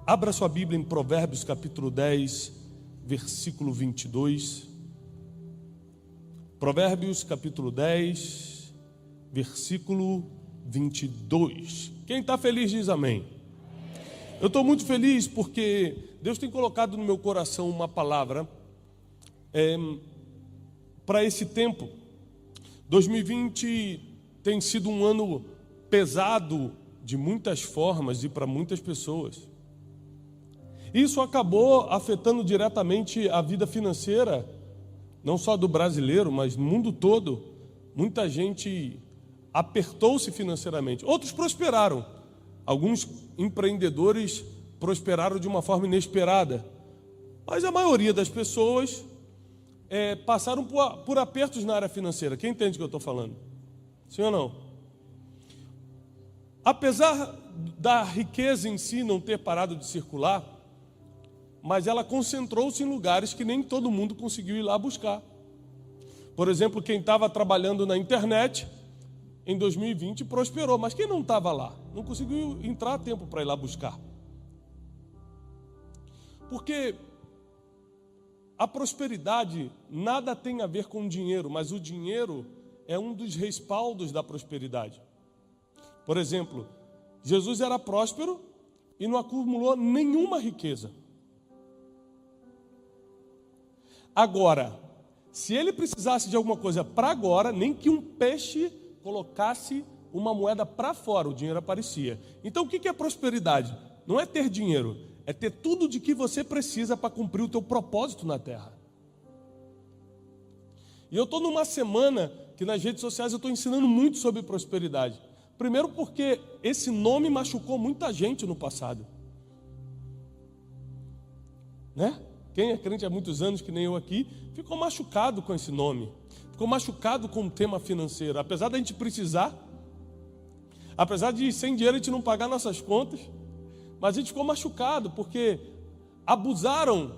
Abra sua Bíblia em Provérbios capítulo 10, versículo 22. Provérbios capítulo 10, versículo 22. Quem está feliz diz amém. Eu estou muito feliz porque Deus tem colocado no meu coração uma palavra para esse tempo. 2020 tem sido um ano pesado de muitas formas e para muitas pessoas. Isso acabou afetando diretamente a vida financeira, não só do brasileiro, mas no mundo todo. Muita gente apertou-se financeiramente. Outros prosperaram. Alguns empreendedores prosperaram de uma forma inesperada. Mas a maioria das pessoas passaram por apertos na área financeira. Quem entende o que eu estou falando? Sim ou não? Apesar da riqueza em si não ter parado de circular, mas ela concentrou-se em lugares que nem todo mundo conseguiu ir lá buscar. Por exemplo, quem estava trabalhando na internet, em 2020 prosperou, mas quem não estava lá, não conseguiu entrar a tempo para ir lá buscar. Porque a prosperidade nada tem a ver com dinheiro, mas o dinheiro é um dos respaldos da prosperidade. Por exemplo, Jesus era próspero e não acumulou nenhuma riqueza. Agora, se ele precisasse de alguma coisa para agora, nem que um peixe colocasse uma moeda para fora, o dinheiro aparecia. Então, o que é prosperidade? Não é ter dinheiro, é ter tudo de que você precisa para cumprir o teu propósito na terra. E eu estou numa semana que nas redes sociais eu estou ensinando muito sobre prosperidade. Primeiro porque esse nome machucou muita gente no passado. Né? Quem é crente há muitos anos, que nem eu aqui, ficou machucado com esse nome. Ficou machucado com o tema financeiro. Apesar da gente precisar, apesar de sem dinheiro a gente não pagar nossas contas, mas a gente ficou machucado porque abusaram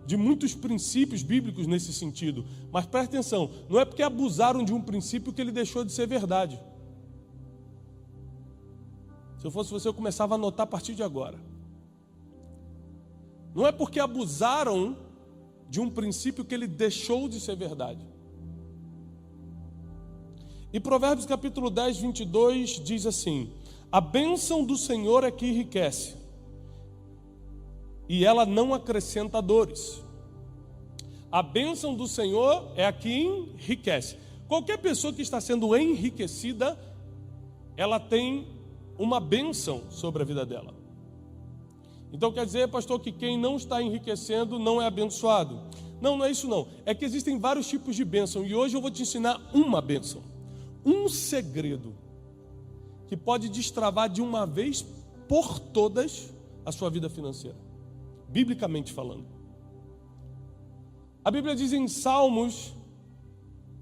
de muitos princípios bíblicos nesse sentido. Mas presta atenção, não é porque abusaram de um princípio que ele deixou de ser verdade. Se eu fosse você, eu começava a anotar a partir de agora. Não é porque abusaram de um princípio que ele deixou de ser verdade. E Provérbios capítulo 10, 22 diz assim: a bênção do Senhor é que enriquece, e ela não acrescenta dores. A bênção do Senhor é a que enriquece. Qualquer pessoa que está sendo enriquecida, ela tem uma bênção sobre a vida dela. Então quer dizer, pastor, que quem não está enriquecendo não é abençoado? Não, não é isso não. É que existem vários tipos de bênção. E hoje eu vou te ensinar uma bênção. Um segredo que pode destravar de uma vez por todas a sua vida financeira. Biblicamente falando. A Bíblia diz em Salmos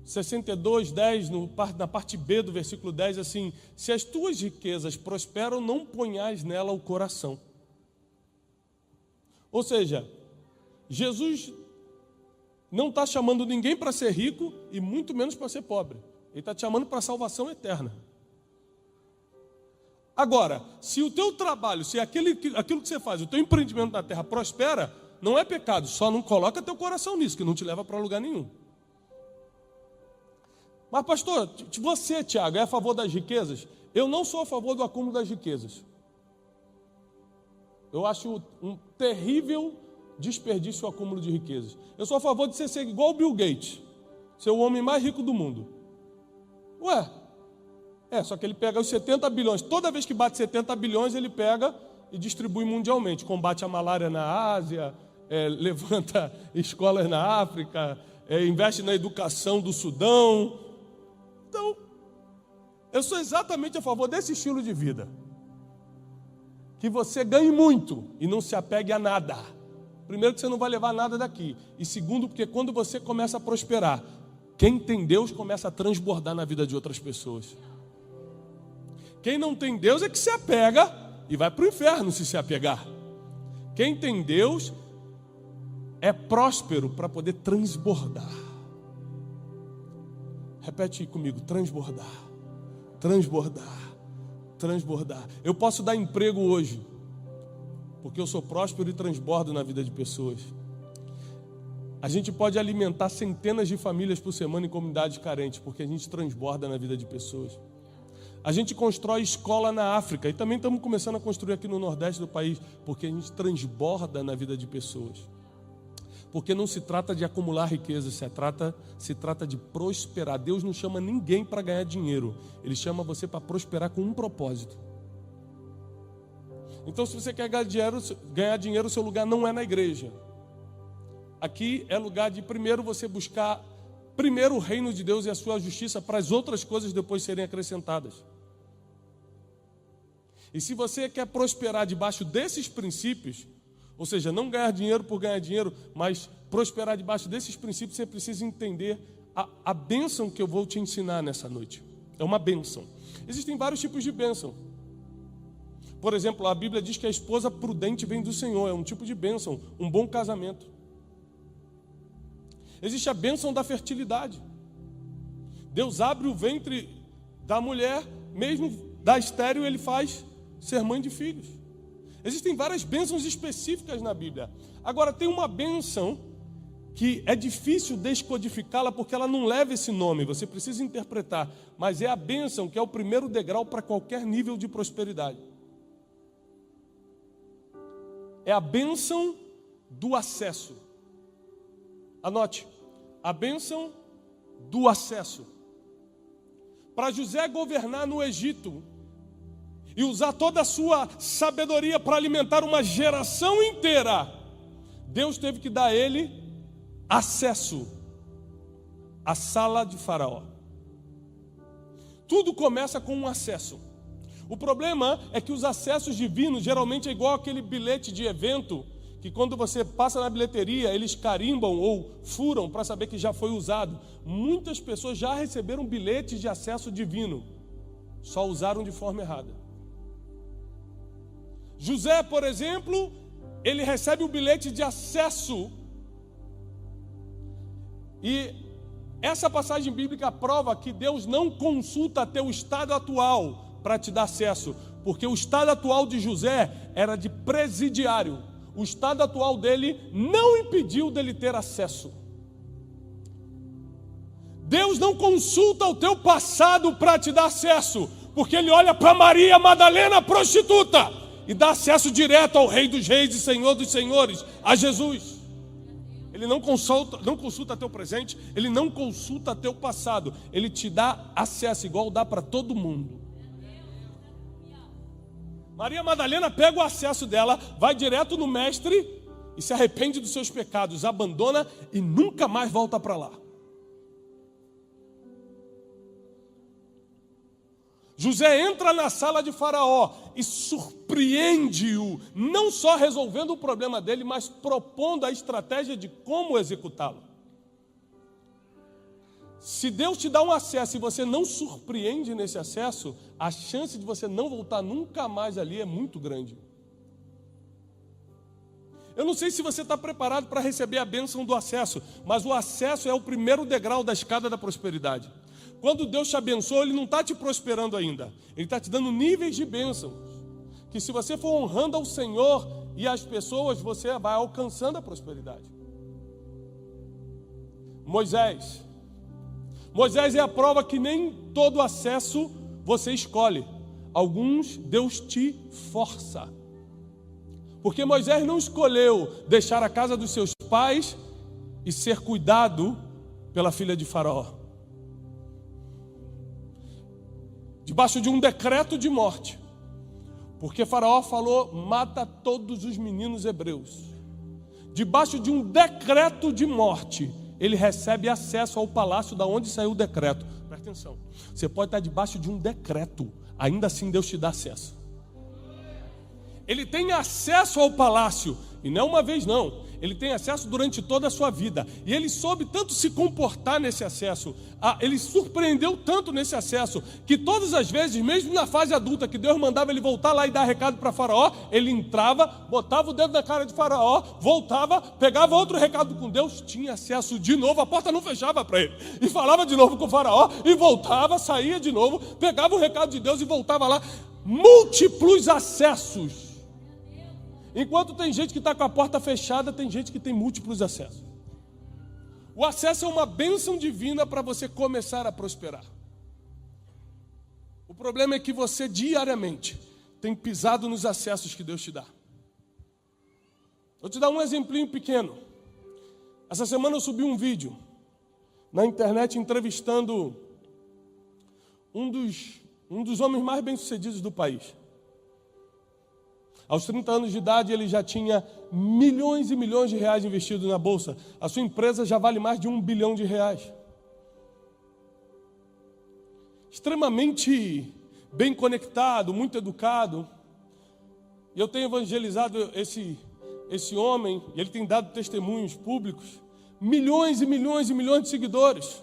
62, 10, na parte B do versículo 10, assim: se as tuas riquezas prosperam, não ponhais nela o coração. Ou seja, Jesus não está chamando ninguém para ser rico e muito menos para ser pobre. Ele está te chamando para a salvação eterna. Agora, se o teu trabalho, se aquilo que você faz, o teu empreendimento na terra prospera, não é pecado, só não coloca teu coração nisso, que não te leva para lugar nenhum. Mas pastor, você, Tiago, é a favor das riquezas? Eu não sou a favor do acúmulo das riquezas. Eu acho um terrível desperdício o acúmulo de riquezas. Eu sou a favor de você ser igual o Bill Gates, ser o homem mais rico do mundo. Só que ele pega os 70 bilhões. Toda vez que bate 70 bilhões, ele pega e distribui mundialmente. Combate a malária na Ásia, levanta escolas na África, investe na educação do Sudão. Então, eu sou exatamente a favor desse estilo de vida. Que você ganhe muito e não se apegue a nada. Primeiro, que você não vai levar nada daqui. E segundo, porque quando você começa a prosperar, quem tem Deus começa a transbordar na vida de outras pessoas. Quem não tem Deus é que se apega e vai para o inferno se apegar. Quem tem Deus é próspero para poder transbordar. Repete comigo: transbordar, transbordar, transbordar. Eu posso dar emprego hoje, Porque eu sou próspero e transbordo na vida de pessoas. A gente pode alimentar centenas de famílias por semana em comunidades carentes, porque a gente transborda na vida de pessoas. A gente constrói escola na África, e também estamos começando a construir aqui no Nordeste do país, porque a gente transborda na vida de pessoas. Porque não se trata de acumular riqueza, se trata de prosperar. Deus não chama ninguém para ganhar dinheiro, Ele chama você para prosperar com um propósito. Então, se você quer ganhar dinheiro, o seu lugar não é na igreja. Aqui é lugar de primeiro você buscar primeiro o reino de Deus e a sua justiça, para as outras coisas depois serem acrescentadas. E se você quer prosperar debaixo desses princípios, ou seja, não ganhar dinheiro por ganhar dinheiro, mas prosperar debaixo desses princípios, você precisa entender a bênção que eu vou te ensinar nessa noite. É uma bênção. Existem vários tipos de bênção. Por exemplo, a Bíblia diz que a esposa prudente vem do Senhor, é um tipo de bênção, um bom casamento. Existe a bênção da fertilidade. Deus abre o ventre da mulher, mesmo da estéril, Ele faz ser mãe de filhos. Existem várias bênçãos específicas na Bíblia. Agora, tem uma bênção que é difícil descodificá-la, porque ela não leva esse nome, você precisa interpretar. Mas é a bênção que é o primeiro degrau para qualquer nível de prosperidade. É a bênção do acesso. Anote, a bênção do acesso. Para José governar no Egito e usar toda a sua sabedoria para alimentar uma geração inteira, Deus teve que dar a ele acesso à sala de Faraó. Tudo começa com um acesso. O problema é que os acessos divinos geralmente é igual aquele bilhete de evento que quando você passa na bilheteria, eles carimbam ou furam para saber que já foi usado. Muitas pessoas já receberam bilhetes de acesso divino, só usaram de forma errada. José, por exemplo, ele recebe o bilhete de acesso. E essa passagem bíblica prova que Deus não consulta teu estado atual para te dar acesso, porque o estado atual de José era de presidiário. O estado atual dele não impediu dele ter acesso. Deus não consulta o teu passado para te dar acesso, porque Ele olha para Maria Madalena, prostituta, e dá acesso direto ao Rei dos Reis e Senhor dos Senhores, a Jesus. Ele não consulta teu presente, Ele não consulta teu passado, Ele te dá acesso igual dá para todo mundo. Maria Madalena pega o acesso dela, vai direto no mestre e se arrepende dos seus pecados, abandona e nunca mais volta para lá. José entra na sala de Faraó e surpreende-o, não só resolvendo o problema dele, mas propondo a estratégia de como executá-lo. Se Deus te dá um acesso e você não surpreende nesse acesso, a chance de você não voltar nunca mais ali é muito grande. Eu não sei se você está preparado para receber a bênção do acesso, mas o acesso é o primeiro degrau da escada da prosperidade. Quando Deus te abençoa, Ele não está te prosperando ainda, Ele está te dando níveis de bênçãos, que se você for honrando ao Senhor e às pessoas, você vai alcançando a prosperidade. Moisés é a prova que nem todo acesso você escolhe. Alguns Deus te força. Porque Moisés não escolheu deixar a casa dos seus pais e ser cuidado pela filha de Faraó. Debaixo de um decreto de morte. Porque Faraó falou, mata todos os meninos hebreus. Debaixo de um decreto de morte, ele recebe acesso ao palácio da onde saiu o decreto. Presta atenção. Você pode estar debaixo de um decreto, ainda assim Deus te dá acesso. Ele tem acesso ao palácio, e não uma vez não. Ele tem acesso durante toda a sua vida. E ele soube tanto se comportar nesse acesso. Ele surpreendeu tanto nesse acesso, que todas as vezes, mesmo na fase adulta, que Deus mandava ele voltar lá e dar recado para Faraó, ele entrava, botava o dedo na cara de Faraó, voltava, pegava outro recado com Deus, tinha acesso de novo, a porta não fechava para ele. E falava de novo com o Faraó, e voltava, saía de novo, pegava o recado de Deus e voltava lá. Múltiplos acessos. Enquanto tem gente que está com a porta fechada, tem gente que tem múltiplos acessos. O acesso é uma bênção divina para você começar a prosperar. O problema é que você diariamente tem pisado nos acessos que Deus te dá. Vou te dar um exemplinho pequeno. Essa semana eu subi um vídeo na internet entrevistando um dos homens mais bem-sucedidos do país. Aos 30 anos de idade, ele já tinha milhões e milhões de reais investidos na bolsa. A sua empresa já vale mais de R$1 bilhão. Extremamente bem conectado, muito educado. E eu tenho evangelizado esse homem, e ele tem dado testemunhos públicos. Milhões e milhões e milhões de seguidores.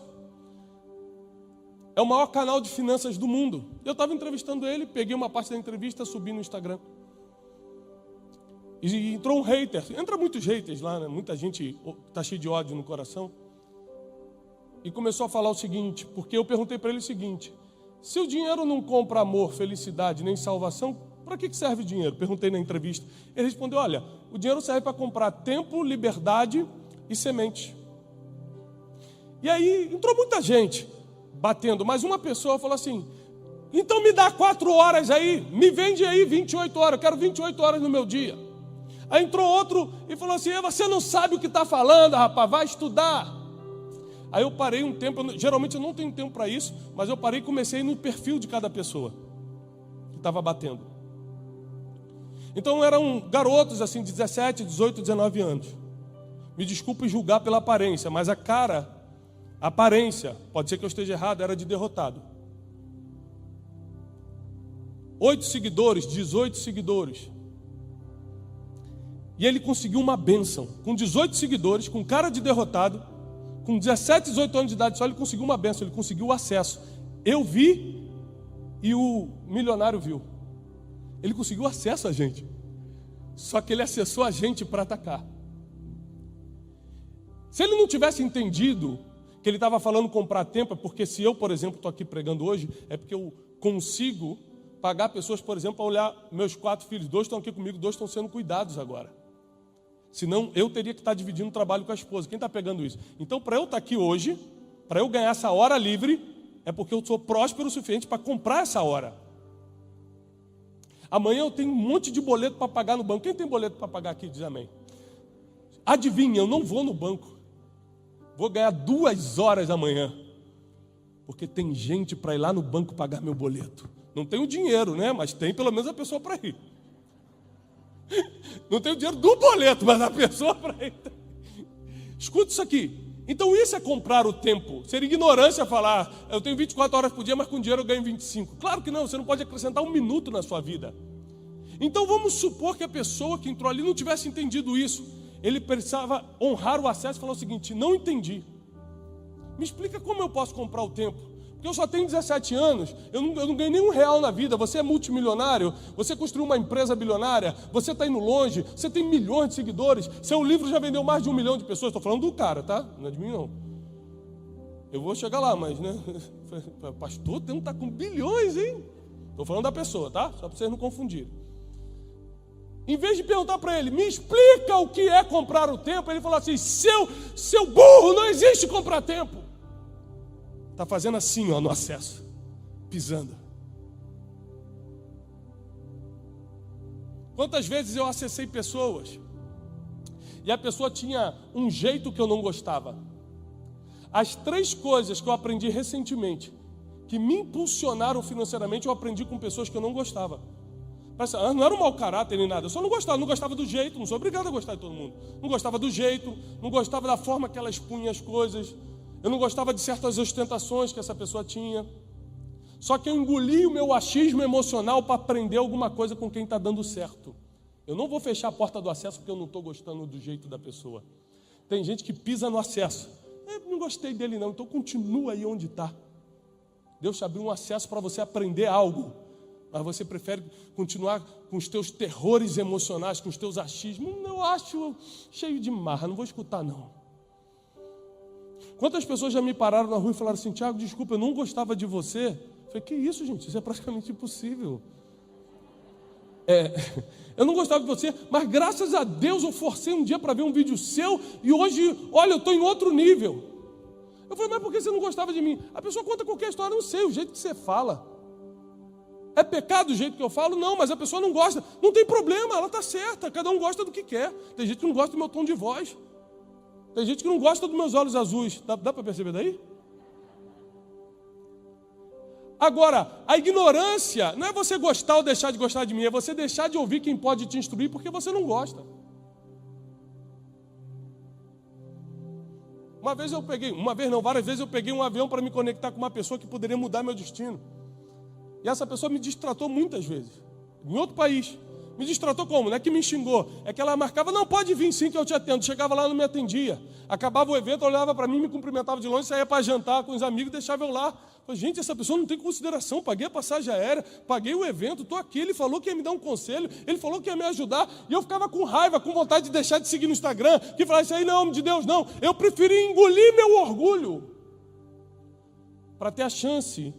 É o maior canal de finanças do mundo. Eu estava entrevistando ele, peguei uma parte da entrevista, subi no Instagram. E entrou um hater. Entra muitos haters lá, né? Muita gente está cheia de ódio no coração. E começou a falar o seguinte, porque eu perguntei para ele o seguinte: se o dinheiro não compra amor, felicidade, nem salvação, para que serve o dinheiro? Perguntei na entrevista. Ele respondeu: olha, o dinheiro serve para comprar tempo, liberdade e semente. E aí entrou muita gente batendo, mas uma pessoa falou assim: então me dá 4 horas aí, me vende aí 28 horas, eu quero 28 horas no meu dia. Aí entrou outro e falou assim: você não sabe o que está falando, rapaz, vai estudar. Aí eu parei um tempo, geralmente eu não tenho tempo para isso, mas eu parei e comecei a ir no perfil de cada pessoa que estava batendo. Então eram garotos assim, 17, 18, 19 anos. Me desculpe julgar pela aparência, mas a aparência, pode ser que eu esteja errado, era de derrotado. 8 seguidores, 18 seguidores. E ele conseguiu uma bênção. Com 18 seguidores, com cara de derrotado, com 17, 18 anos de idade só, ele conseguiu uma bênção, ele conseguiu o acesso. Eu vi e o milionário viu. Ele conseguiu acesso a gente. Só que ele acessou a gente para atacar. Se ele não tivesse entendido que ele estava falando comprar tempo, é porque se eu, por exemplo, estou aqui pregando hoje, é porque eu consigo pagar pessoas, por exemplo, para olhar meus 4 filhos. 2 estão aqui comigo, 2 estão sendo cuidados agora. Senão eu teria que estar dividindo o trabalho com a esposa. Quem está pegando isso? Então, para eu estar aqui hoje, para eu ganhar essa hora livre, é porque eu sou próspero o suficiente para comprar essa hora. Amanhã eu tenho um monte de boleto para pagar no banco. Quem tem boleto para pagar aqui, diz amém. Adivinha, eu não vou no banco. Vou ganhar 2 horas amanhã. Porque tem gente para ir lá no banco pagar meu boleto. Não tenho dinheiro, né? Mas tem pelo menos a pessoa para ir. Não tenho dinheiro do boleto, mas a pessoa para ir. Escuta isso aqui. Então isso é comprar o tempo. Seria ignorância falar: eu tenho 24 horas por dia, mas com dinheiro eu ganho 25. Claro que não, você não pode acrescentar 1 minuto na sua vida. Então vamos supor que a pessoa que entrou ali não tivesse entendido isso. Ele precisava honrar o acesso e falar o seguinte: não entendi. Me explica como eu posso comprar o tempo. Porque eu só tenho 17 anos, eu não ganhei nenhum real na vida. Você é multimilionário, você construiu uma empresa bilionária, você está indo longe, você tem milhões de seguidores, seu livro já vendeu mais de 1 milhão de pessoas. Estou falando do cara, tá? Não é de mim não. Eu vou chegar lá, mas, né? Pastor, tem um tá com bilhões, hein? Estou falando da pessoa, tá? Só para vocês não confundirem. Em vez de perguntar para ele: me explica o que é comprar o tempo, ele falou assim: seu burro, não existe comprar tempo. Está fazendo assim, ó, no acesso, pisando. Quantas vezes eu acessei pessoas e a pessoa tinha um jeito que eu não gostava. As 3 coisas que eu aprendi recentemente, que me impulsionaram financeiramente, eu aprendi com pessoas que eu não gostava. Não era um mau caráter nem nada, eu só não gostava do jeito, não sou obrigado a gostar de todo mundo. Não gostava do jeito, não gostava da forma que ela expunha as coisas. Eu não gostava de certas ostentações que essa pessoa tinha. Só que eu engoli o meu achismo emocional para aprender alguma coisa com quem está dando certo. Eu não vou fechar a porta do acesso porque eu não estou gostando do jeito da pessoa. Tem gente que pisa no acesso. Eu não gostei dele não, então continua aí onde está. Deus te abriu um acesso para você aprender algo. Mas você prefere continuar com os teus terrores emocionais, com os teus achismos. Eu acho cheio de marra, não vou escutar não. Quantas pessoas já me pararam na rua e falaram assim: Tiago, desculpa, eu não gostava de você. Eu falei: que isso, gente? Isso é praticamente impossível. eu não gostava de você, mas graças a Deus eu forcei um dia para ver um vídeo seu e hoje, olha, eu estou em outro nível. Eu falei, mas por que você não gostava de mim? A pessoa conta qualquer história, eu não sei, o jeito que você fala. É pecado o jeito que eu falo? Não, mas a pessoa não gosta. Não tem problema, ela está certa, cada um gosta do que quer. Tem gente que não gosta do meu tom de voz. Tem gente que não gosta dos meus olhos azuis. Dá para perceber daí? Agora, a ignorância não é você gostar ou deixar de gostar de mim, é você deixar de ouvir quem pode te instruir porque você não gosta. Várias vezes eu peguei um avião para me conectar com uma pessoa que poderia mudar meu destino. E essa pessoa me distratou muitas vezes, em outro país. Me distratou como? Não é que me xingou, é que ela marcava, não, pode vir sim que eu te atendo. Chegava lá, não me atendia. Acabava o evento, olhava para mim, me cumprimentava de longe, saía para jantar com os amigos, deixava eu lá. Falei, gente, essa pessoa não tem consideração, paguei a passagem aérea, paguei o evento, estou aqui, ele falou que ia me dar um conselho, ele falou que ia me ajudar, e eu ficava com raiva, com vontade de deixar de seguir no Instagram, que falava, isso aí não é homem de Deus, não. Eu preferi engolir meu orgulho, para ter a chance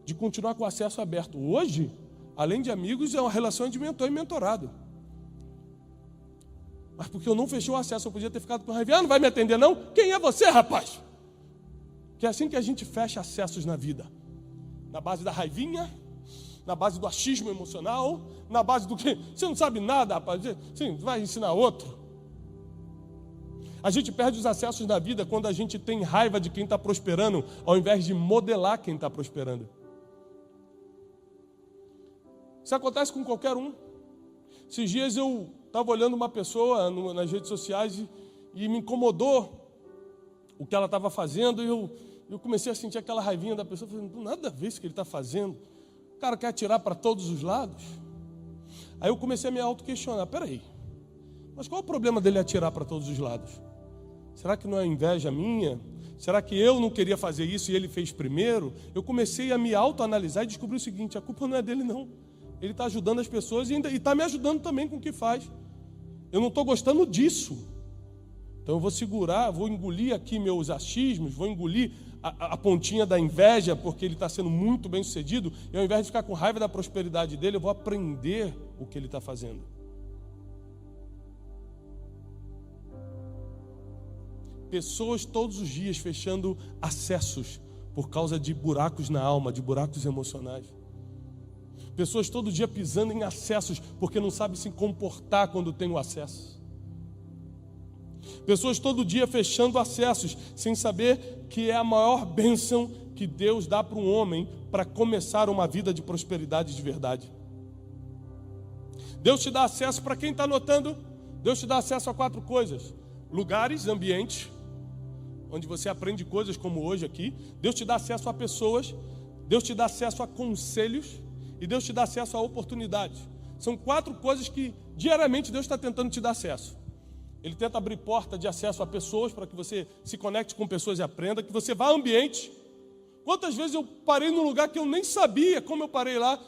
de continuar com o acesso aberto. Hoje, além de amigos, é uma relação de mentor e mentorado. Mas porque eu não fechei o acesso, eu podia ter ficado com raiva. Não vai me atender não? Quem é você, rapaz? Que é assim que a gente fecha acessos na vida. Na base da raivinha, na base do achismo emocional, na base do que? Você não sabe nada, rapaz. Sim, vai ensinar outro. A gente perde os acessos na vida quando a gente tem raiva de quem está prosperando, ao invés de modelar quem está prosperando. Isso acontece com qualquer um. Esses dias eu estava olhando uma pessoa nas redes sociais e me incomodou o que ela estava fazendo. E eu comecei a sentir aquela raivinha da pessoa. Falei, nada a ver isso que ele está fazendo. O cara quer atirar para todos os lados. Aí eu comecei a me auto-questionar. Peraí, mas qual é o problema dele atirar para todos os lados? Será que não é inveja minha? Será que eu não queria fazer isso e ele fez primeiro? Eu comecei a me autoanalisar e descobri o seguinte, a culpa não é dele não. Ele está ajudando as pessoas e está me ajudando também com o que faz. Eu não estou gostando disso. Então eu vou segurar, vou engolir aqui meus achismos, vou engolir a pontinha da inveja, porque ele está sendo muito bem sucedido, e ao invés de ficar com raiva da prosperidade dele, eu vou aprender o que ele está fazendo. Pessoas todos os dias fechando acessos por causa de buracos na alma, de buracos emocionais. Pessoas todo dia pisando em acessos porque não sabem se comportar quando tem o acesso. Pessoas todo dia fechando acessos sem saber que é a maior bênção que Deus dá para um homem para começar uma vida de prosperidade de verdade. Deus te dá acesso, para quem está anotando, Deus te dá acesso a 4 coisas: lugares, ambientes, onde você aprende coisas como hoje aqui. Deus te dá acesso a pessoas, Deus te dá acesso a conselhos e Deus te dá acesso a oportunidades. São 4 coisas que diariamente Deus está tentando te dar acesso. Ele tenta abrir porta de acesso a pessoas para que você se conecte com pessoas e aprenda, que você vá a ambiente. Quantas vezes eu parei num lugar que eu nem sabia como eu parei lá.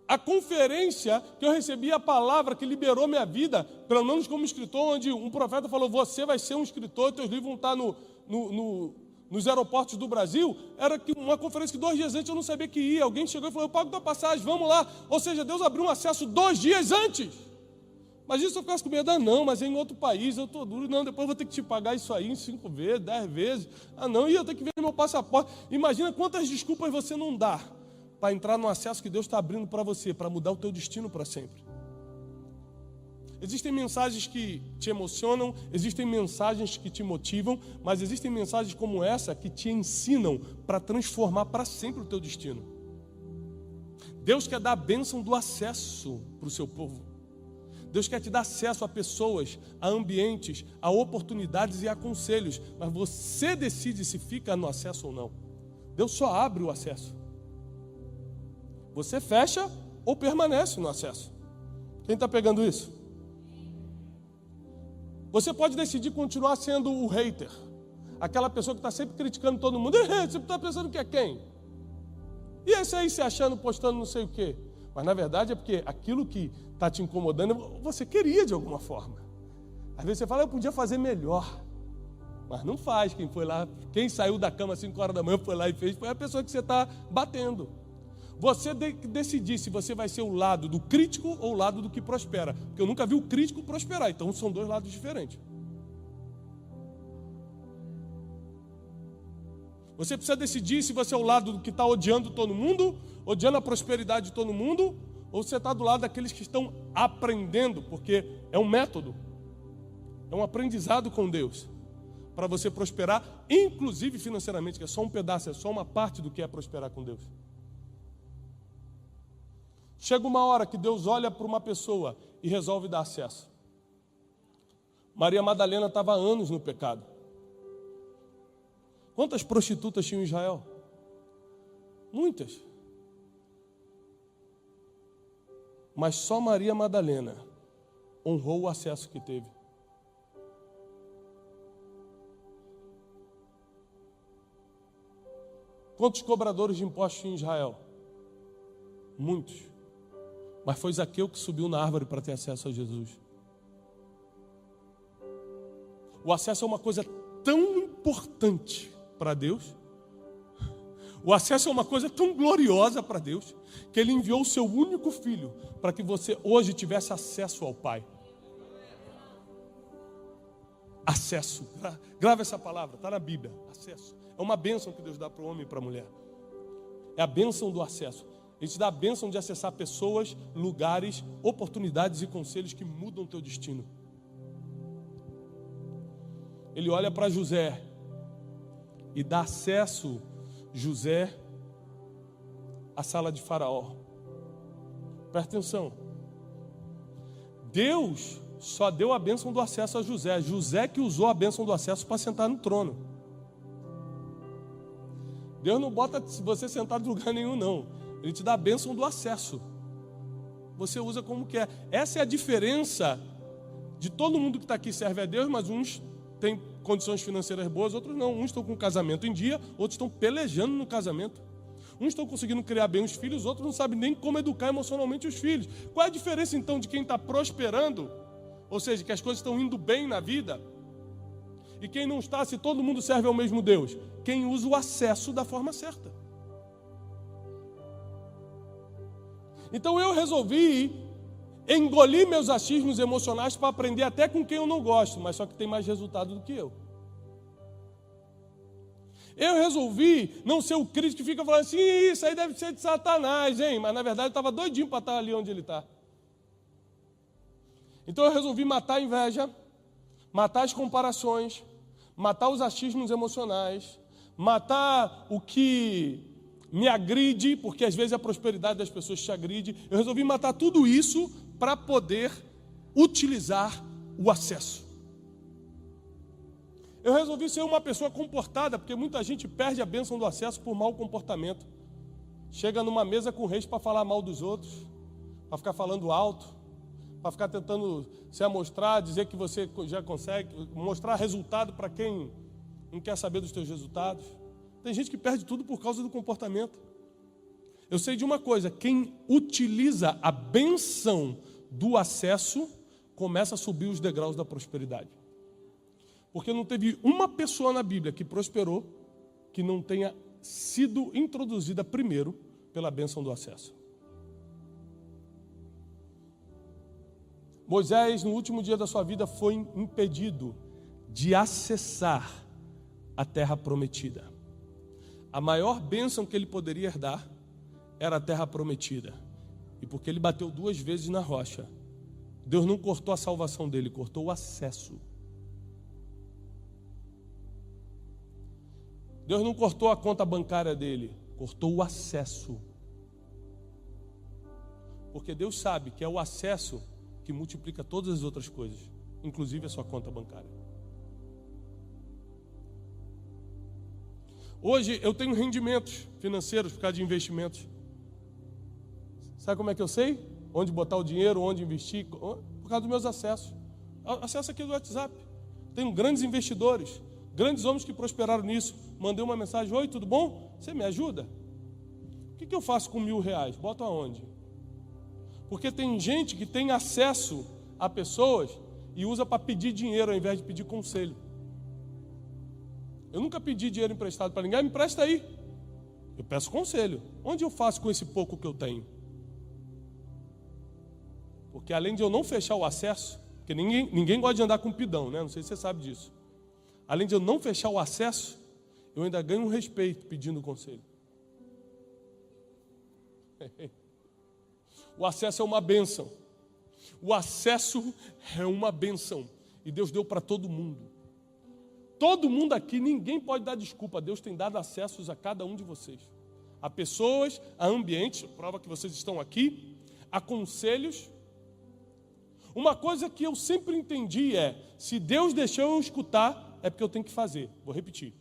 A conferência que eu recebi, a palavra que liberou minha vida, pelo menos como escritor, onde um profeta falou, você vai ser um escritor, teus livros vão estar nos aeroportos do Brasil, era que uma conferência que 2 dias antes eu não sabia que ia. Alguém chegou e falou, eu pago tua passagem, vamos lá. Ou seja, Deus abriu um acesso 2 dias antes. Mas isso eu ficasse com medo, não, mas é em outro país, eu estou duro, não, depois eu vou ter que te pagar isso aí em 5 vezes, 10 vezes. Não, e eu tenho que ver meu passaporte. Imagina quantas desculpas você não dá para entrar no acesso que Deus está abrindo para você, para mudar o teu destino para sempre. Existem mensagens que te emocionam, existem mensagens que te motivam, mas existem mensagens como essa que te ensinam para transformar para sempre o teu destino. Deus quer dar a bênção do acesso para o seu povo. Deus quer te dar acesso a pessoas, a ambientes, a oportunidades e a conselhos, mas você decide se fica no acesso ou não. Deus só abre o acesso. Você fecha ou permanece no acesso. Quem está pegando isso? Você pode decidir continuar sendo o hater, aquela pessoa que está sempre criticando todo mundo. Você está pensando que é quem? E esse aí se achando, postando não sei o quê. Mas na verdade é porque aquilo que está te incomodando, você queria de alguma forma. Às vezes você fala, eu podia fazer melhor. Mas não faz. Quem foi lá, quem saiu da cama às 5 horas da manhã, foi lá e fez, foi a pessoa que você está batendo. Você tem que decidir se você vai ser o lado do crítico ou o lado do que prospera. Porque eu nunca vi o crítico prosperar, então são dois lados diferentes. Você precisa decidir se você é o lado do que está odiando todo mundo, odiando a prosperidade de todo mundo, ou você está do lado daqueles que estão aprendendo, porque é um método, é um aprendizado com Deus, para você prosperar, inclusive financeiramente, que é só um pedaço, é só uma parte do que é prosperar com Deus. Chega uma hora que Deus olha para uma pessoa e resolve dar acesso. Maria Madalena estava há anos no pecado. Quantas prostitutas tinham em Israel? Muitas. Mas só Maria Madalena honrou o acesso que teve. Quantos cobradores de impostos tinha em Israel? Muitos. Mas foi Zaqueu que subiu na árvore para ter acesso a Jesus. O acesso é uma coisa tão importante para Deus. O acesso é uma coisa tão gloriosa para Deus, que Ele enviou o seu único filho para que você hoje tivesse acesso ao Pai. Acesso. Grava essa palavra, está na Bíblia. Acesso. É uma bênção que Deus dá para o homem e para a mulher. É a bênção do acesso. Ele te dá a bênção de acessar pessoas, lugares, oportunidades e conselhos que mudam o teu destino. Ele olha para José e dá acesso, José, à sala de Faraó. Presta atenção. Deus só deu a bênção do acesso a José. José que usou a bênção do acesso para sentar no trono. Deus não bota você sentado em lugar nenhum, não. Ele te dá a bênção do acesso. Você usa como quer. Essa é a diferença de todo mundo que está aqui serve a Deus, mas uns têm condições financeiras boas, outros não. Uns estão com o casamento em dia, outros estão pelejando no casamento. Uns estão conseguindo criar bem os filhos, outros não sabem nem como educar emocionalmente os filhos. Qual é a diferença então de quem está prosperando, ou seja, que as coisas estão indo bem na vida, e quem não está, se todo mundo serve ao mesmo Deus? Quem usa o acesso da forma certa. Então eu resolvi engolir meus achismos emocionais para aprender até com quem eu não gosto, mas só que tem mais resultado do que eu. Eu resolvi não ser o crítico que fica falando assim, isso aí deve ser de Satanás, hein? Mas na verdade eu estava doidinho para estar ali onde ele está. Então eu resolvi matar a inveja, matar as comparações, matar os achismos emocionais, matar o que me agride, porque às vezes a prosperidade das pessoas te agride. Eu resolvi matar tudo isso para poder utilizar o acesso. Eu resolvi ser uma pessoa comportada, porque muita gente perde a bênção do acesso por mau comportamento. Chega numa mesa com reis para falar mal dos outros, para ficar falando alto, para ficar tentando se amostrar, dizer que você já consegue, mostrar resultado para quem não quer saber dos teus resultados. Tem gente que perde tudo por causa do comportamento. Eu sei de uma coisa, quem utiliza a bênção do acesso, começa a subir os degraus da prosperidade. Porque não teve uma pessoa na Bíblia que prosperou, que não tenha sido introduzida primeiro pela bênção do acesso. Moisés, no último dia da sua vida, foi impedido de acessar a terra prometida. A maior bênção que ele poderia herdar era a terra prometida. E porque ele bateu 2 vezes na rocha, Deus não cortou a salvação dele, cortou o acesso. Deus não cortou a conta bancária dele, cortou o acesso. Porque Deus sabe que é o acesso que multiplica todas as outras coisas, inclusive a sua conta bancária. Hoje eu tenho rendimentos financeiros por causa de investimentos. Sabe como é que eu sei? Onde botar o dinheiro, onde investir? Por causa dos meus acessos. Acesso aqui do WhatsApp. Tenho grandes investidores, grandes homens que prosperaram nisso. Mandei uma mensagem, oi, tudo bom? Você me ajuda? O que eu faço com R$1.000? Boto aonde? Porque tem gente que tem acesso a pessoas e usa para pedir dinheiro ao invés de pedir conselho. Eu nunca pedi dinheiro emprestado para ninguém, me empresta aí. Eu peço conselho. Onde eu faço com esse pouco que eu tenho? Porque além de eu não fechar o acesso, porque ninguém gosta de andar com pidão, né? Não sei se você sabe disso. Além de eu não fechar o acesso, eu ainda ganho um respeito pedindo conselho. O acesso é uma bênção. O acesso é uma bênção. E Deus deu para todo mundo. Todo mundo aqui, ninguém pode dar desculpa. Deus tem dado acessos a cada um de vocês. A pessoas, a ambientes, prova que vocês estão aqui, a conselhos. Uma coisa que eu sempre entendi é, se Deus deixou eu escutar, é porque eu tenho que fazer. Vou repetir.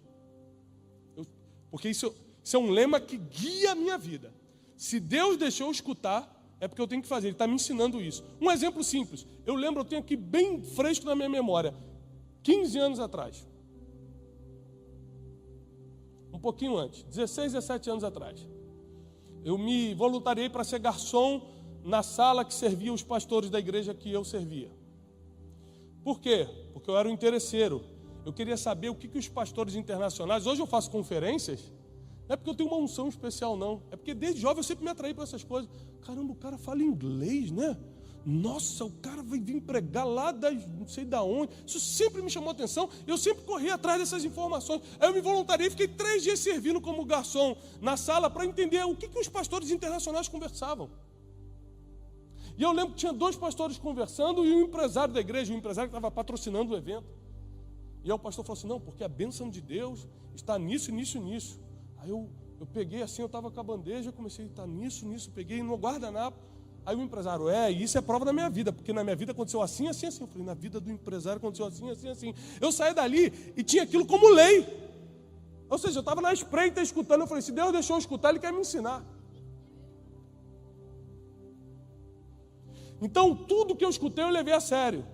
Porque isso é um lema que guia a minha vida. Se Deus deixou eu escutar, é porque eu tenho que fazer. Ele está me ensinando isso. Um exemplo simples. Eu lembro, eu tenho aqui bem fresco na minha memória. 15 anos atrás. Um pouquinho antes. 16, 17 anos atrás. Eu me voluntariei para ser garçom na sala que servia os pastores da igreja que eu servia. Por quê? Porque eu era um interesseiro. Eu queria saber o que os pastores internacionais... Hoje eu faço conferências... Não é porque eu tenho uma unção especial, não. É porque desde jovem eu sempre me atraí para essas coisas. Caramba, o cara fala inglês, né? Nossa, o cara vai vir pregar lá não sei da onde. Isso sempre me chamou atenção. Eu sempre corri atrás dessas informações. Aí eu me voluntariei e fiquei 3 dias servindo como garçom na sala para entender o que os pastores internacionais conversavam. E eu lembro que tinha 2 pastores conversando e um empresário da igreja, um empresário que estava patrocinando o evento. E aí o pastor falou assim, não, porque a bênção de Deus está nisso, nisso, nisso. Aí eu peguei assim, eu estava com a bandeja, comecei a estar nisso, peguei no guardanapo. Aí o empresário, isso é prova da minha vida, porque na minha vida aconteceu assim, assim, assim. Eu falei, na vida do empresário aconteceu assim, assim, assim. Eu saí dali e tinha aquilo como lei. Ou seja, eu estava na espreita escutando, eu falei, se Deus deixou eu escutar, Ele quer me ensinar. Então, tudo que eu escutei, eu levei a sério.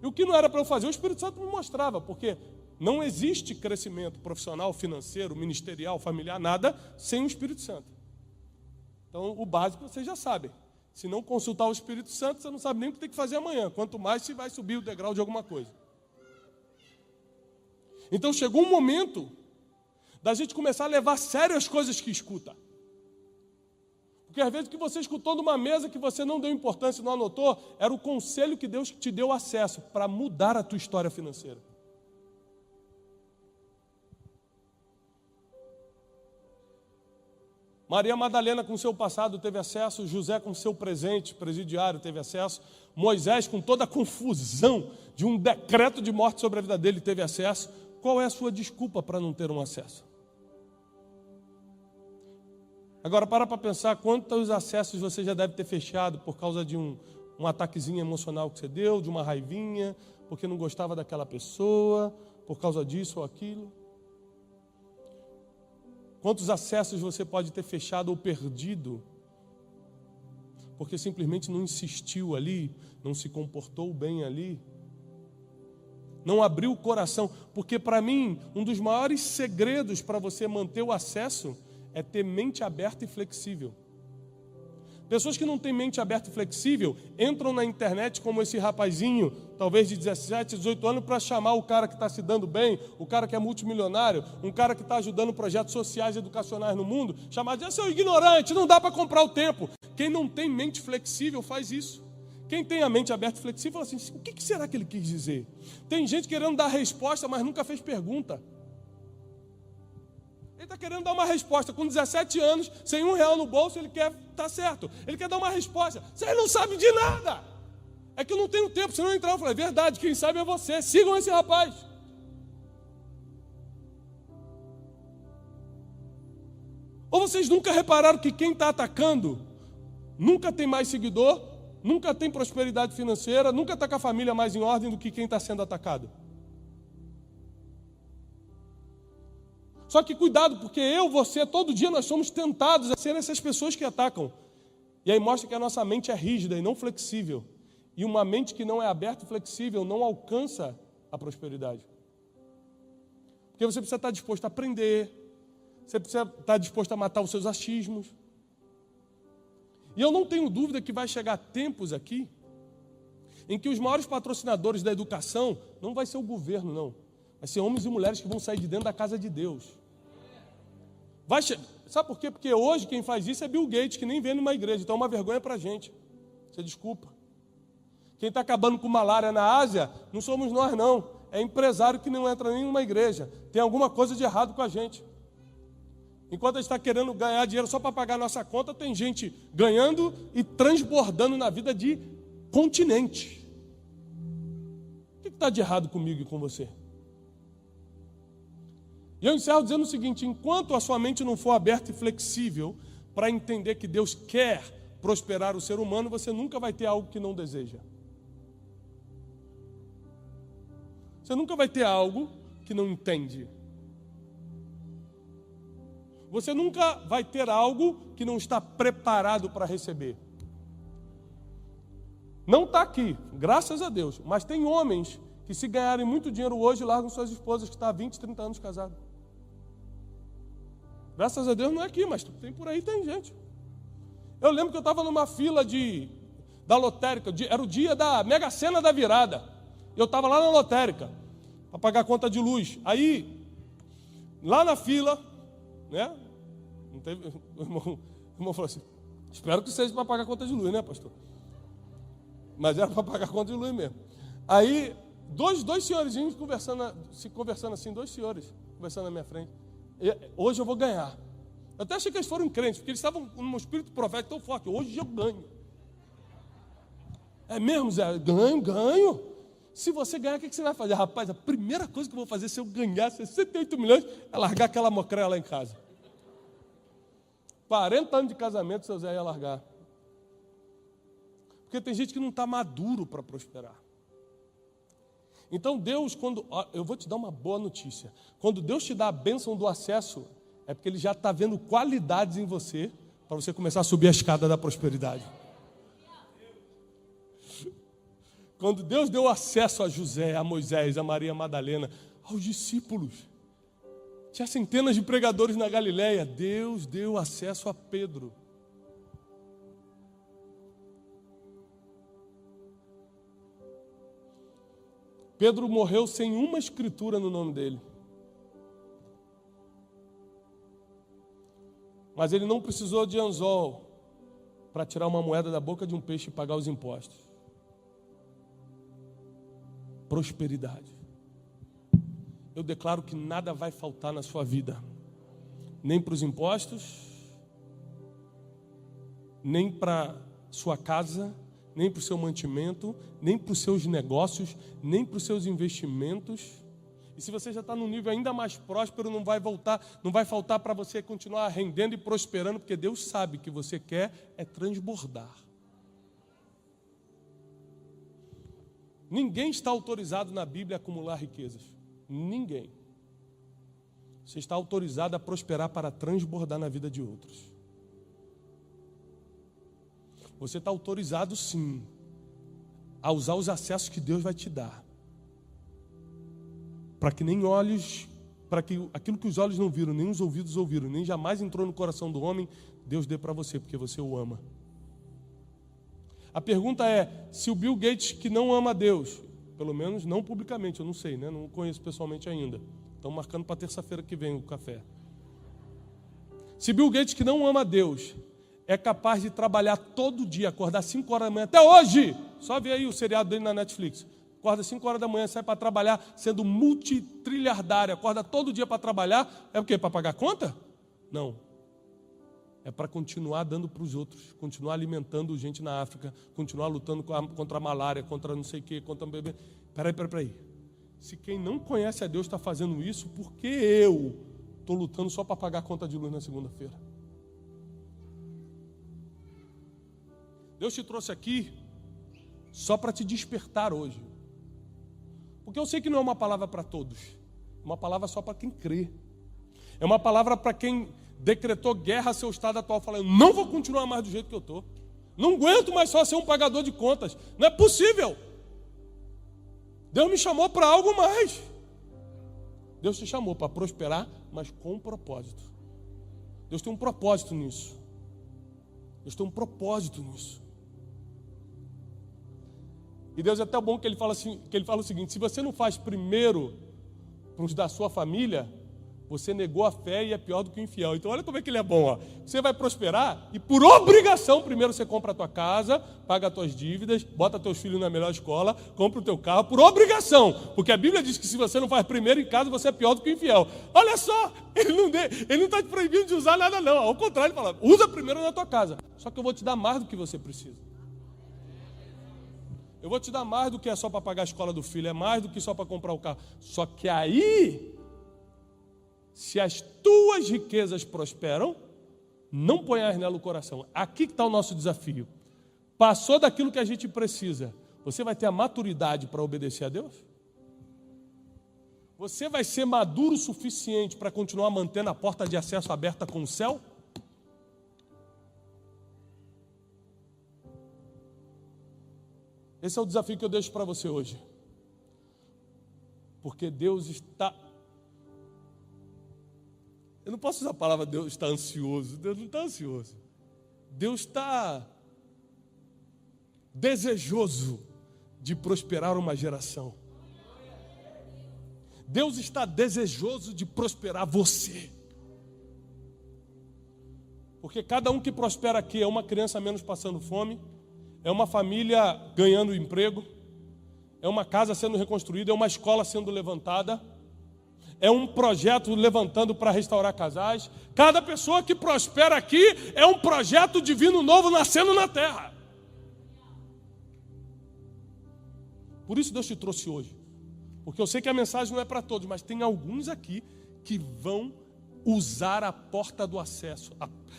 E o que não era para eu fazer, o Espírito Santo me mostrava, porque... Não existe crescimento profissional, financeiro, ministerial, familiar, nada sem o Espírito Santo. Então, o básico vocês já sabem. Se não consultar o Espírito Santo, você não sabe nem o que tem que fazer amanhã. Quanto mais se vai subir o degrau de alguma coisa. Então, chegou um momento da gente começar a levar a sério as coisas que escuta. Porque às vezes o que você escutou numa mesa que você não deu importância, não anotou, era o conselho que Deus te deu acesso para mudar a tua história financeira. Maria Madalena com seu passado teve acesso, José com seu presente presidiário teve acesso, Moisés com toda a confusão de um decreto de morte sobre a vida dele teve acesso. Qual é a sua desculpa para não ter um acesso? Agora para pensar quantos acessos você já deve ter fechado por causa de um ataquezinho emocional que você deu, de uma raivinha, porque não gostava daquela pessoa, por causa disso ou aquilo. Quantos acessos você pode ter fechado ou perdido porque simplesmente não insistiu ali, não se comportou bem ali, não abriu o coração? Porque para mim, um dos maiores segredos para você manter o acesso é ter mente aberta e flexível. Pessoas que não têm mente aberta e flexível entram na internet como esse rapazinho, talvez de 17, 18 anos, para chamar o cara que está se dando bem, o cara que é multimilionário, um cara que está ajudando projetos sociais e educacionais no mundo, chamar de seu ignorante, não dá para comprar o tempo. Quem não tem mente flexível faz isso. Quem tem a mente aberta e flexível fala assim, o que será que ele quis dizer? Tem gente querendo dar resposta, mas nunca fez pergunta. Ele está querendo dar uma resposta com 17 anos, sem R$1 no bolso, ele quer, tá certo, ele quer dar uma resposta. Você não sabe de nada. É que eu não tenho tempo, se não entrar, eu falei, verdade, quem sabe é você, sigam esse rapaz. Ou vocês nunca repararam que quem está atacando nunca tem mais seguidor, nunca tem prosperidade financeira, nunca está com a família mais em ordem do que quem está sendo atacado? Só que cuidado, porque você, todo dia nós somos tentados a ser essas pessoas que atacam. E aí mostra que a nossa mente é rígida e não flexível. E uma mente que não é aberta e flexível não alcança a prosperidade. Porque você precisa estar disposto a aprender, você precisa estar disposto a matar os seus achismos. E eu não tenho dúvida que vai chegar tempos aqui em que os maiores patrocinadores da educação não vai ser o governo, não. Vai ser homens e mulheres que vão sair de dentro da casa de Deus. Sabe por quê? Porque hoje quem faz isso é Bill Gates, que nem vem numa igreja. Então é uma vergonha para a gente. Você desculpa. Quem está acabando com malária na Ásia, não somos nós não. É empresário que não entra nem numa igreja. Tem alguma coisa de errado com a gente. Enquanto a gente está querendo ganhar dinheiro só para pagar a nossa conta, tem gente ganhando e transbordando na vida de continente. O que está de errado comigo e com você? E eu encerro dizendo o seguinte: enquanto a sua mente não for aberta e flexível para entender que Deus quer prosperar o ser humano, você nunca vai ter algo que não deseja. Você nunca vai ter algo que não entende. Você nunca vai ter algo que não está preparado para receber. Não está aqui, graças a Deus, mas tem homens que, se ganharem muito dinheiro hoje, largam suas esposas que estão há 20, 30 anos casados. Graças a Deus não é aqui, mas tem por aí, tem gente. Eu lembro que eu estava numa fila da lotérica, era o dia da Mega Sena da virada. Eu estava lá na lotérica para pagar a conta de luz. Aí, lá na fila, né? Não teve, o irmão falou assim: espero que seja para pagar a conta de luz, né, pastor? Mas era para pagar a conta de luz mesmo. Aí, dois senhorzinhos conversando assim, dois senhores conversando na minha frente. Hoje eu vou ganhar. Eu até achei que eles foram crentes, porque eles estavam num espírito profético tão forte. Hoje eu ganho. É mesmo, Zé? Ganho. Se você ganhar, o que você vai fazer? Rapaz, a primeira coisa que eu vou fazer se eu ganhar 68 milhões é largar aquela mocreia lá em casa. 40 anos de casamento, seu Zé ia largar. Porque tem gente que não está maduro para prosperar. Então Deus, eu vou te dar uma boa notícia. Quando Deus te dá a bênção do acesso, é porque Ele já está vendo qualidades em você, para você começar a subir a escada da prosperidade. Quando Deus deu acesso a José, a Moisés, a Maria Madalena, aos discípulos, tinha centenas de pregadores na Galileia, Deus deu acesso a Pedro. Pedro morreu sem uma escritura no nome dele. Mas ele não precisou de anzol para tirar uma moeda da boca de um peixe e pagar os impostos. Prosperidade. Eu declaro que nada vai faltar na sua vida. Nem para os impostos, nem para sua casa, nem para o seu mantimento, nem para os seus negócios, nem para os seus investimentos. E se você já está num nível ainda mais próspero, não vai faltar para você continuar rendendo e prosperando, porque Deus sabe que você quer é transbordar. Ninguém está autorizado na Bíblia a acumular riquezas. Ninguém. Você está autorizado a prosperar para transbordar na vida de outros. Você está autorizado, sim, a usar os acessos que Deus vai te dar. Para que aquilo que os olhos não viram, nem os ouvidos ouviram, nem jamais entrou no coração do homem, Deus dê para você, porque você o ama. A pergunta é, se o Bill Gates, que não ama Deus, pelo menos não publicamente, eu não sei, né? Não o conheço pessoalmente ainda. Estão marcando para terça-feira que vem o café. Se Bill Gates, que não ama Deus, é capaz de trabalhar todo dia, acordar 5 horas da manhã, até hoje, só vê aí o seriado dele na Netflix, acorda 5 horas da manhã, sai para trabalhar, sendo multitrilhardário, acorda todo dia para trabalhar, é o quê? Para pagar conta? Não. É para continuar dando para os outros, continuar alimentando gente na África, continuar lutando contra a malária, contra não sei o quê, contra o bebê. Peraí. Se quem não conhece a Deus está fazendo isso, por que eu estou lutando só para pagar a conta de luz na segunda-feira? Deus te trouxe aqui só para te despertar hoje. Porque eu sei que não é uma palavra para todos. É uma palavra só para quem crê. É uma palavra para quem decretou guerra a seu estado atual, falando: não vou continuar mais do jeito que eu estou. Não aguento mais só ser um pagador de contas. Não é possível. Deus me chamou para algo mais. Deus te chamou para prosperar, mas com um propósito. Deus tem um propósito nisso. Deus tem um propósito nisso. E Deus é tão bom que Ele fala assim, que Ele fala o seguinte: se você não faz primeiro para os da sua família, Você negou a fé e é pior do que o infiel. Então olha como é que ele é bom. Ó. Você vai prosperar e por obrigação, primeiro você compra a tua casa, paga as tuas dívidas, bota teus filhos na melhor escola, compra o teu carro, por obrigação. Porque a Bíblia diz que se você não faz primeiro em casa, você é pior do que o infiel. Olha só, ele não está te proibindo de usar nada não. Ao contrário, ele fala, usa primeiro na tua casa. Só que eu vou te dar mais do que você precisa. Eu vou te dar mais do que é só para pagar a escola do filho, é mais do que só para comprar o carro. Só que aí, se as tuas riquezas prosperam, não ponhas nela o coração. Aqui que está o nosso desafio. Passou daquilo que a gente precisa. Você vai ter a maturidade para obedecer a Deus? Você vai ser maduro o suficiente para continuar mantendo a porta de acesso aberta com o céu? Esse é o desafio que eu deixo para você hoje. Porque Deus está... Eu não posso usar a palavra Deus está ansioso. Deus não está ansioso. Deus está desejoso de prosperar uma geração. Deus está desejoso de prosperar você. Porque cada um que prospera aqui é uma criança menos passando fome, é uma família ganhando emprego, é uma casa sendo reconstruída, é uma escola sendo levantada, é um projeto levantando para restaurar casais. Cada pessoa que prospera aqui é um projeto divino novo nascendo na terra. Por isso Deus te trouxe hoje. Porque eu sei que a mensagem não é para todos, mas tem alguns aqui que vão usar a porta do acesso,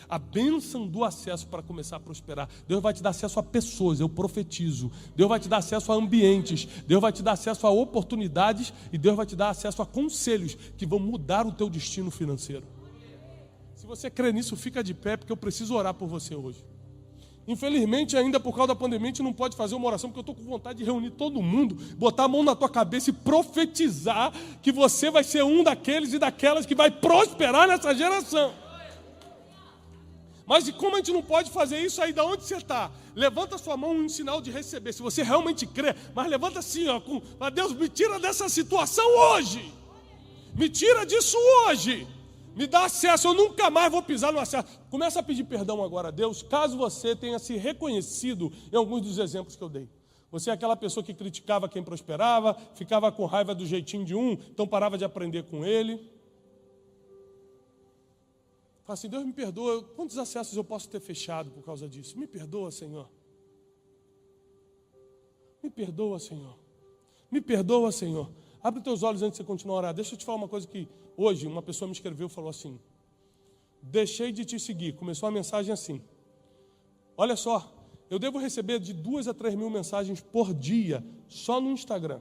a bênção do acesso para começar a prosperar. Deus vai te dar acesso a pessoas, eu profetizo. Deus vai te dar acesso a ambientes, Deus vai te dar acesso a oportunidades e Deus vai te dar acesso a conselhos que vão mudar o teu destino financeiro. Se você crê nisso, fica de pé, porque eu preciso orar por você hoje. Infelizmente, ainda por causa da pandemia, a gente não pode fazer uma oração, porque eu estou com vontade de reunir todo mundo, botar a mão na tua cabeça e profetizar que você vai ser um daqueles e daquelas que vai prosperar nessa geração. Mas e como a gente não pode fazer isso aí, da onde você está? Levanta sua mão em sinal de receber, se você realmente crê, mas levanta assim, ó, Deus, me tira dessa situação hoje, me tira disso hoje. Me dá acesso, eu nunca mais vou pisar no acesso. Começa a pedir perdão agora a Deus, caso você tenha se reconhecido em alguns dos exemplos que eu dei. Você é aquela pessoa que criticava quem prosperava, ficava com raiva do jeitinho de um, então parava de aprender com ele. Fala assim, Deus me perdoa, quantos acessos eu posso ter fechado por causa disso? Me perdoa, Senhor. Me perdoa, Senhor. Me perdoa, Senhor. Abre os teus olhos antes de você continuar a orar. Deixa eu te falar uma coisa que hoje uma pessoa me escreveu e falou assim: deixei de te seguir. Começou a mensagem assim: olha só, eu devo receber de 2 a 3 mil mensagens por dia, só no Instagram.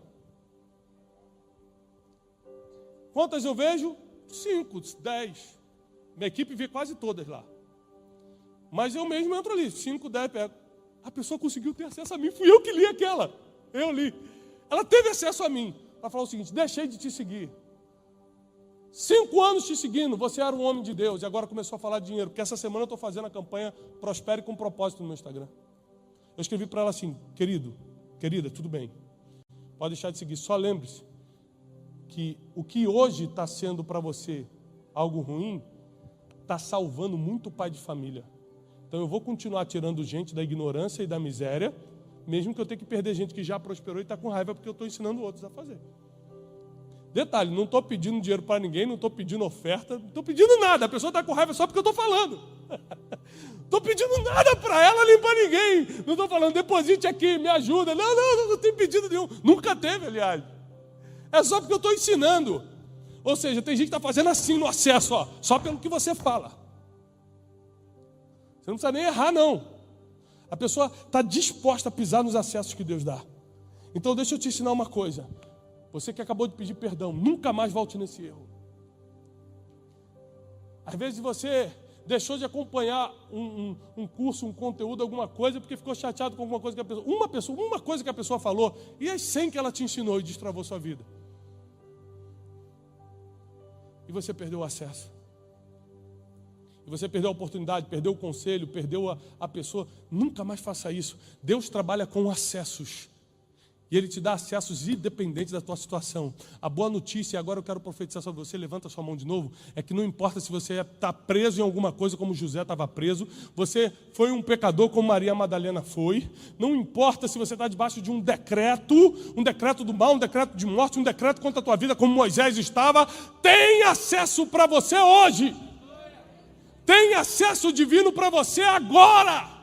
Quantas eu vejo? 5, 10. Minha equipe vê quase todas lá. Mas eu mesmo entro ali, 5, 10, pego. A pessoa conseguiu ter acesso a mim, fui eu que li aquela. Eu li. Ela teve acesso a mim. Ela falou o seguinte: deixei de te seguir. 5 anos te seguindo, você era um homem de Deus, e agora começou a falar de dinheiro, porque essa semana eu estou fazendo a campanha Prospere com Propósito no meu Instagram. Eu escrevi para ela assim: querida, tudo bem, pode deixar de seguir, só lembre-se que o que hoje está sendo para você algo ruim, está salvando muito pai de família. Então eu vou continuar tirando gente da ignorância e da miséria, mesmo que eu tenha que perder gente que já prosperou e está com raiva, porque eu estou ensinando outros a fazer. Detalhe, não estou pedindo dinheiro para ninguém, não estou pedindo oferta, não estou pedindo nada. A pessoa está com raiva só porque eu estou falando. Estou pedindo nada para ela nem para ninguém. Não estou falando, deposite aqui, me ajuda. Não tenho pedido nenhum. Nunca teve, aliás. É só porque eu estou ensinando. Ou seja, tem gente que está fazendo assim no acesso, ó, só pelo que você fala. Você não precisa nem errar, não. A pessoa está disposta a pisar nos acessos que Deus dá. Então deixa eu te ensinar uma coisa. Você que acabou de pedir perdão, nunca mais volte nesse erro. Às vezes você deixou de acompanhar um curso, um conteúdo, alguma coisa, porque ficou chateado com alguma coisa que a pessoa... Uma coisa que a pessoa falou, e as 100 que ela te ensinou e destravou sua vida. E você perdeu o acesso. E você perdeu a oportunidade, perdeu o conselho, perdeu a pessoa. Nunca mais faça isso. Deus trabalha com acessos. E Ele te dá acessos independentes da tua situação. A boa notícia, e agora eu quero profetizar sobre você, levanta a sua mão de novo, é que não importa se você está preso em alguma coisa como José estava preso, você foi um pecador como Maria Madalena foi, não importa se você está debaixo de um decreto do mal, um decreto de morte, um decreto contra a tua vida como Moisés estava, tem acesso para você hoje. Tem acesso divino para você agora.